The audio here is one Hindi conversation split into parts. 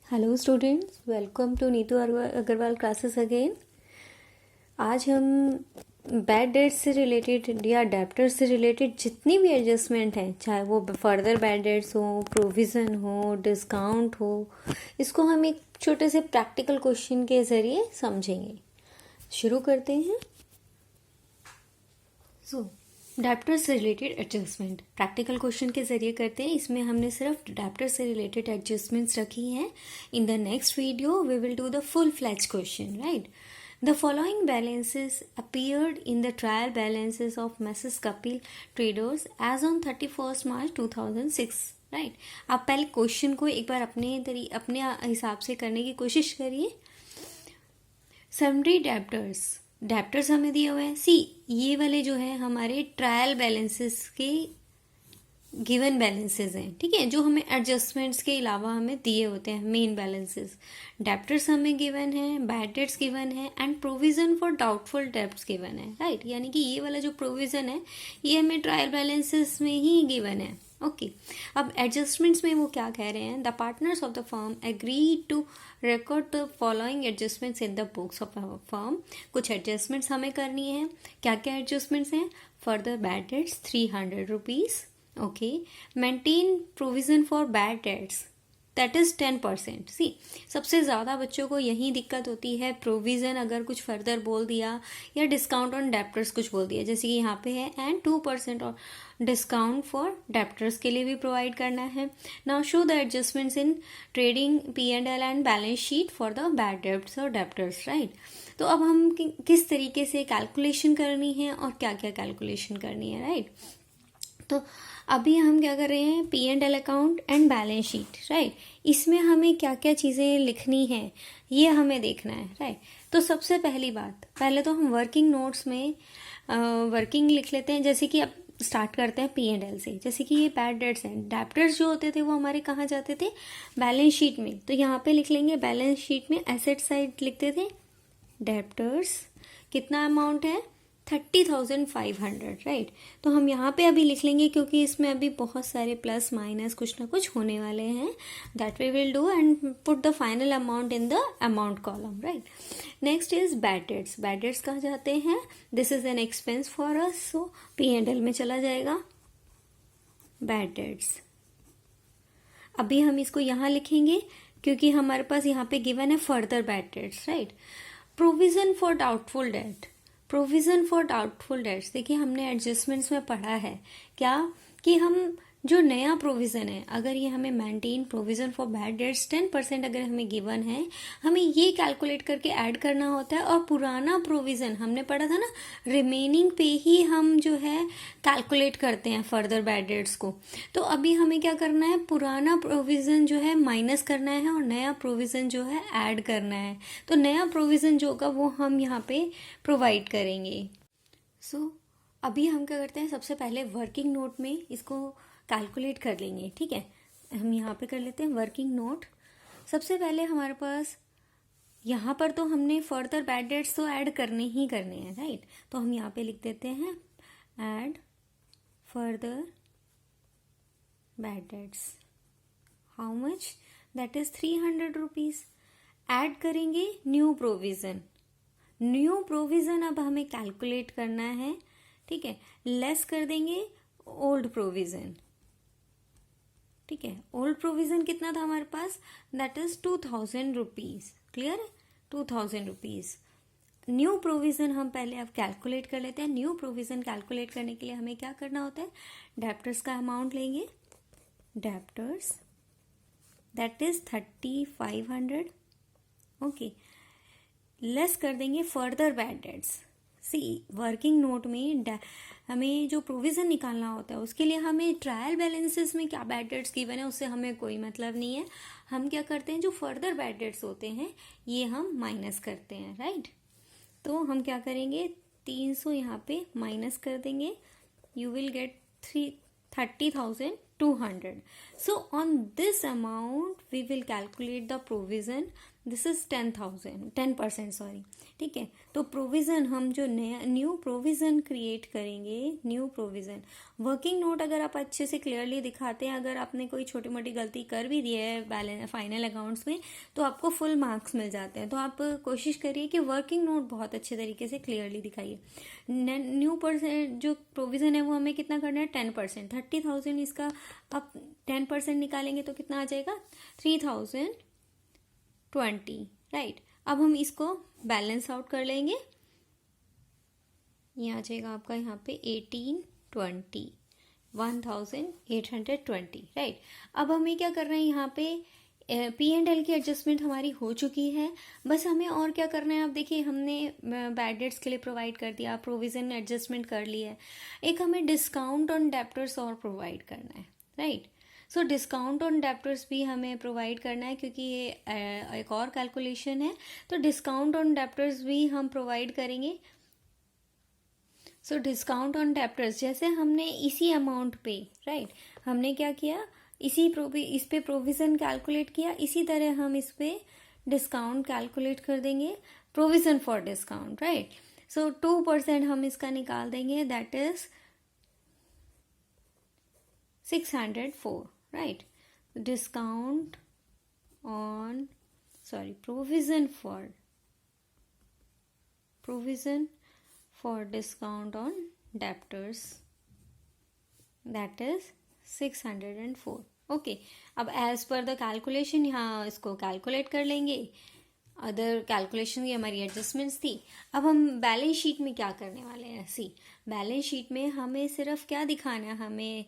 Hello students, welcome to Neetu Agarwal classes again. आज हम बैड डेट्स से रिलेटेड या अडेप्टर्स से रिलेटेड जितनी भी एडजस्टमेंट हैं, चाहे वो फर्दर बैड डेट्स हो, प्रोविज़न हो, डिस्काउंट हो, इसको हम एक छोटे से प्रैक्टिकल क्वेश्चन के ज़रिए समझेंगे। शुरू करते हैं। डेप्टर से रिलेटेड एडजस्टमेंट प्रैक्टिकल क्वेश्चन के जरिए करते हैं। इसमें हमने सिर्फ डेप्टर से रिलेटेड एडजस्टमेंट्स रखी हैं। In the next video we will do the full fledged question, right. The following balances appeared in the trial balances of Mrs. Kapil Traders as on 31st March 2006, right. आप पहले क्वेश्चन को एक बार अपने हिसाब से करने की कोशिश करिए। सन्ड्री डेप्टर्स हमें दिए हुए हैं। ये वाले जो है हमारे ट्रायल बैलेंसेस के गिवन बैलेंसेस हैं, ठीक है, जो हमें एडजस्टमेंट्स के अलावा हमें दिए होते हैं, मेन बैलेंसेस। डेप्टर्स हमें गिवन है, बैड डेट्स गिवन है and provision for doubtful debts given है, राइट। यानी कि ये वाला जो प्रोविजन है ये हमें ट्रायल बैलेंसेस में ही गिवन है। ओके, अब एडजस्टमेंट्स में वो क्या कह रहे हैं? The partners of the firm agree to record the following adjustments in the books of firm. कुछ एडजस्टमेंट्स हमें करनी है। क्या क्या एडजस्टमेंट्स हैं? Further bad debts 300 rupees. Okay, maintain provision for bad debts that is 10%। सबसे ज़्यादा बच्चों को यही दिक्कत होती है, प्रोविज़न अगर कुछ फर्दर बोल दिया या डिस्काउंट ऑन डेप्टर्स कुछ बोल दिया, जैसे कि यहाँ पे है एंड 2% और डिस्काउंट फॉर डेप्टर्स के लिए भी प्रोवाइड करना है। Now show the adjustments in trading P&L and balance sheet for the bad debts और डेप्टर्स, राइट। तो अब हम किस तरीके से कैलकुलेशन करनी है और क्या क्या कैलकुलेशन करनी है, राइट। तो अभी हम क्या कर रहे हैं? P&L account and balance sheet, right. इसमें हमें क्या क्या चीज़ें लिखनी है ये हमें देखना है, राइट। तो सबसे पहली बात, पहले तो हम वर्किंग नोट्स में वर्किंग लिख लेते हैं। जैसे कि अब स्टार्ट करते हैं P&L से। जैसे कि ये बैड डेट्स हैं, डेप्टर्स जो होते थे वो हमारे कहाँ जाते थे? बैलेंस शीट में। तो यहाँ पे लिख लेंगे बैलेंस शीट में एसेट साइड लिखते थे डेप्टर्स, कितना अमाउंट है? 30,500, राइट। तो हम यहाँ पे अभी लिख लेंगे क्योंकि इसमें अभी बहुत सारे प्लस माइनस कुछ ना कुछ होने वाले हैं। That we will do and put the final amount in the amount column, right. Next is bad debts. Bad debts कहाँ जाते हैं? This is an expense for us, so P&L में चला जाएगा बैड डेट्स। अभी हम इसको यहाँ लिखेंगे क्योंकि हमारे पास यहाँ पे गिवन है further bad dates, right. Provision for doubtful debt. Provision for doubtful debts, देखिए हमने एडजस्टमेंट्स में पढ़ा है क्या कि हम जो नया प्रोविज़न है, अगर ये हमें maintain provision for bad dates 10% अगर हमें गिवन है, हमें ये कैलकुलेट करके ऐड करना होता है। और पुराना प्रोविज़न हमने पढ़ा था ना, रिमेनिंग पे ही हम जो है कैलकुलेट करते हैं फर्दर बैड डेट्स को। तो अभी हमें क्या करना है? पुराना प्रोविज़न जो है माइनस करना है और नया प्रोविज़न जो है ऐड करना है। तो नया प्रोविज़न जो होगा वो हम यहाँ पे प्रोवाइड करेंगे। अभी हम क्या करते हैं? सबसे पहले वर्किंग नोट में इसको कैलकुलेट कर लेंगे, ठीक है। हम यहाँ पे कर लेते हैं वर्किंग नोट। सबसे पहले हमारे पास यहाँ पर तो हमने फर्दर बैड डेट्स तो ऐड करने ही करने हैं, राइट। तो हम यहाँ पे लिख देते हैं add further bad dates. How much? That is 300 rupees. Add करेंगे न्यू प्रोविज़न। न्यू प्रोविज़न अब हमें कैलकुलेट करना है, ठीक है। लेस कर देंगे ओल्ड प्रोविज़न, ठीक है। ओल्ड प्रोविज़न कितना था हमारे पास? That is 2000 rupees. क्लियर है? 2000 रुपीज़। न्यू प्रोविज़न हम पहले अब कैलकुलेट कर लेते हैं। न्यू प्रोविज़न कैलकुलेट करने के लिए हमें क्या करना होता है? डेप्टर्स का अमाउंट लेंगे, debtors that is 3500, okay. Less कर देंगे further bad dates. Working note में हमें जो प्रोविज़न निकालना होता है उसके लिए हमें ट्रायल बैलेंसेस में क्या बैड डेट्स गिवन है उससे हमें कोई मतलब नहीं है। हम क्या करते हैं? जो फर्दर बैड डेट्स होते हैं ये हम माइनस करते हैं, राइट। तो हम क्या करेंगे? 300 यहाँ पे माइनस कर देंगे। You will gate 30,200. So on this amount we will calculate the provision this is 10,000, 10%, sorry, ठीक है। तो प्रोविज़न हम जो नया न्यू प्रोविज़न क्रिएट करेंगे, न्यू प्रोविज़न वर्किंग नोट अगर आप अच्छे से क्लियरली दिखाते हैं, अगर आपने कोई छोटी मोटी गलती कर भी दी है बैलेंस फाइनल अकाउंट्स में, तो आपको फुल मार्क्स मिल जाते हैं। तो आप कोशिश करिए कि वर्किंग नोट बहुत अच्छे तरीके से क्लियरली दिखाइए। न्यू परसेंट जो प्रोविज़न है वो हमें कितना करना है, 10%, 30,000, इसका आप 10% निकालेंगे तो कितना आ जाएगा, 3,020, राइट। अब हम इसको बैलेंस आउट कर लेंगे, ये आ जाएगा आपका यहाँ पे 1820, 1820, राइट। अब हमें क्या करना है, यहाँ पे P&L की एडजस्टमेंट हमारी हो चुकी है, बस हमें और क्या करना है। आप देखिए हमने बैड डेट्स के लिए प्रोवाइड कर दिया, प्रोविज़न एडजस्टमेंट कर लिया है, एक हमें डिस्काउंट ऑन डेप्टर्स और प्रोवाइड करना है, right. So discount on debtors भी हमें प्रोवाइड करना है, क्योंकि ये एक और कैलकुलेशन है, तो डिस्काउंट ऑन डेप्टर्स भी हम प्रोवाइड करेंगे। सो डिस्काउंट ऑन डेप्टर्स जैसे हमने इसी अमाउंट पे, राइट, हमने क्या किया, इस पे प्रोविज़न कैलकुलेट किया, इसी तरह हम इस पे डिस्काउंट कैलकुलेट कर देंगे, प्रोविज़न फॉर डिस्काउंट, राइट। सो 2% हम इसका निकाल देंगे, that is 604, right. Discount on, sorry, provision for discount on debtors, that is 604, okay. अब एज पर द कैलकुलेशन यहाँ इसको कैलकुलेट कर लेंगे, अदर कैलकुलेशन की हमारी एडजस्टमेंट्स थी। अब हम बैलेंस शीट में क्या करने वाले हैं, सी बैलेंस शीट में हमें सिर्फ क्या दिखाना है, हमें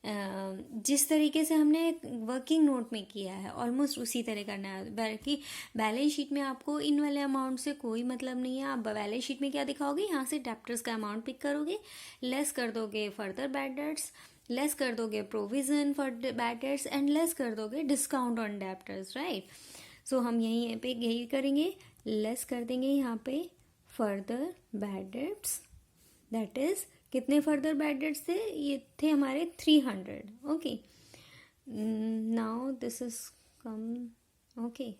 जिस तरीके से हमने वर्किंग नोट में किया है ऑलमोस्ट उसी तरह करना है, बल्कि बैलेंस शीट में आपको इन वाले अमाउंट से कोई मतलब नहीं है। आप बैलेंस शीट में क्या दिखाओगे, यहाँ से डेप्टर्स का अमाउंट पिक करोगे, लेस कर दोगे फर्दर बैड डेट्स, लेस कर दोगे provision for bad dates, and less कर दोगे डिस्काउंट ऑन डेप्टर्स, राइट। सो हम यहीं पे यही करेंगे, लेस कर देंगे यहाँ पे further bad debts, that is कितने फर्दर बैड डेट्स थे, ये थे हमारे 300, okay. Now this is come, okay,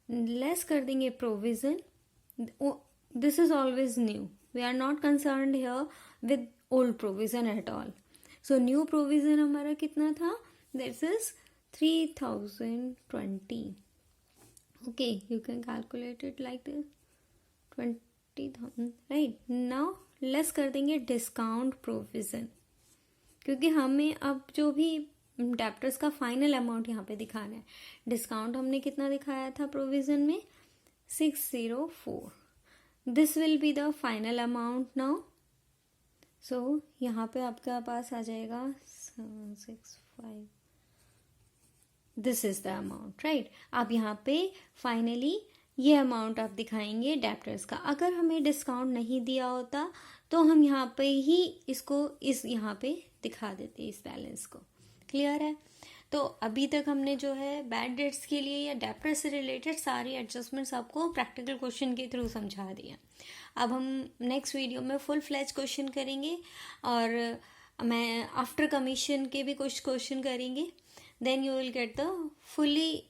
less कर देंगे provision, this is always new, we are not concerned here with old provision at all. So new provision हमारा कितना था, this is 3020, okay, you can calculate it like this, 20,000, right। now less कर देंगे डिस्काउंट प्रोविज़न, क्योंकि हमें अब जो भी डेप्टर्स का फाइनल अमाउंट यहाँ पे दिखाना है, डिस्काउंट हमने कितना दिखाया था प्रोविज़न में, 604, this will be the final amount now. So यहाँ पे आपके पास आ जाएगा 765, this is the amount, right. आप यहाँ पे फाइनली ये अमाउंट आप दिखाएंगे डेप्टर्स का। अगर हमें डिस्काउंट नहीं दिया होता तो हम यहाँ पे ही इसको इस यहाँ पे दिखा देते इस बैलेंस को, क्लियर है। तो अभी तक हमने जो है बैड डेट्स के लिए या डेप्टर से रिलेटेड सारी एडजस्टमेंट्स आपको प्रैक्टिकल क्वेश्चन के थ्रू समझा दिया। अब हम नेक्स्ट वीडियो में फुल फ्लैज क्वेश्चन करेंगे, और मैं आफ्टर कमीशन के भी कुछ क्वेश्चन करेंगे, then you will get the fully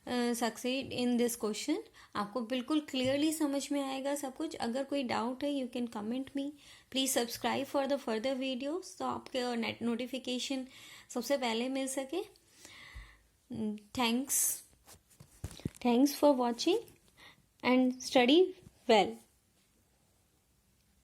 succeed in this question. आपको बिल्कुल क्लियरली समझ में आएगा सब कुछ। अगर कोई डाउट है you can comment me, please subscribe for the further videos, तो आपके नेट नोटिफिकेशन सबसे पहले मिल सके। Thanks for watching and study well.